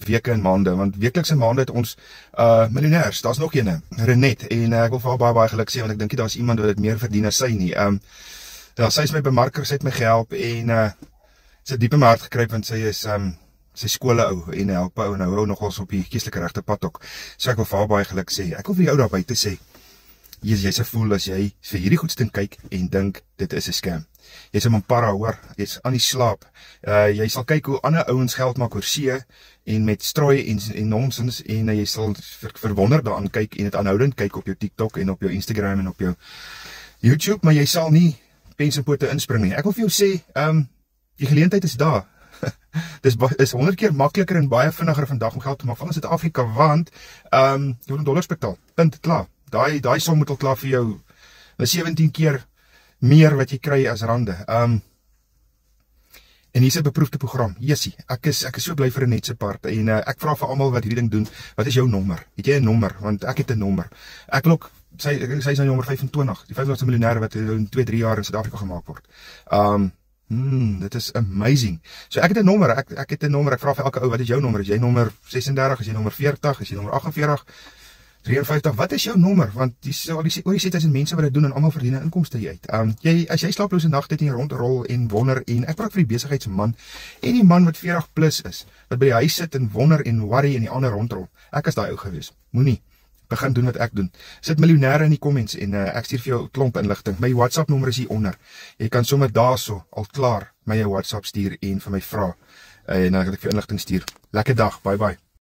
weke en maande, want weeklikse maande het ons miljonairs. Daar's nog een, Renet, en ek wil vir haar baie geluk sê, want ek dink nie daar's iemand wat dit meer verdien as sy nie. Ja, sy is my bemarker, sy het my gehelp en sy het diep in my hart gekruip, want sy is sy skole ou en help ou en hou nogals op die geestelike regte pad ook. So ek wil vir haar baie geluk sê. Ek wil vir jou daar buite sê, jy se voel as jy vir hierdie goedsding kyk en dink dit is 'n scam. Jy's in Mampara, hoor, jy's aan die slaap. Jy sal kyk hoe ander ouens geld maak oor see en met strooi en nonsens en jy sal verwonder daaraan kyk en dit aanhoudend kyk op jou TikTok en op jou Instagram en op jou YouTube, maar jy sal nie pens en pote inspring nie. Ek wil vir jou sê, die geleentheid is daar. Dis 100 keer makliker en baie vinniger vandag om geld te maak van Suid-Afrika, want jy word in dollars betaal. Punt, klaar. Daai som moet al klaar vir jou 17 keer meer wat jy kry as rande. En hier's 'n beproefde program. Jessie, ek is so bly vir 'n netse part en ek vra vir almal wat hierdie ding doen, wat is jou nommer? Het jy 'n nommer? Want ek het 'n nommer. Ek wil ook sy is nou nommer 25, die 25ste miljonair wat in 2-3 jaar in Suid-Afrika gemaak word. Dit is amazing. So ek het 'n nommer, ek het 'n nommer. Ek vra vir elke ou, wat is jou nommer? Is jy nommer 36, is jy nommer 40, is jy nommer 48? 53, wat is jou nommer? Want oor die 7000 mense wat dit doen en almal verdien 'n inkomste uit. As jy slaaplose nagte het en jy rondrol en wonder en ek praat vir die besigheidsman en die man wat 40 plus is, wat by die huis sit en wonder en worry en die ander rondrol. Ek is daai ou gewees. Moenie begin doen wat ek doen. Sit miljonêre in die comments en ek stuur vir jou 'n klomp inligting. My WhatsApp nommer is hier onder. Jy kan sommer daarso al klaar my WhatsApp stuur en vir my vra en dan kan ek vir inligting stuur. Lekker dag. Bye bye.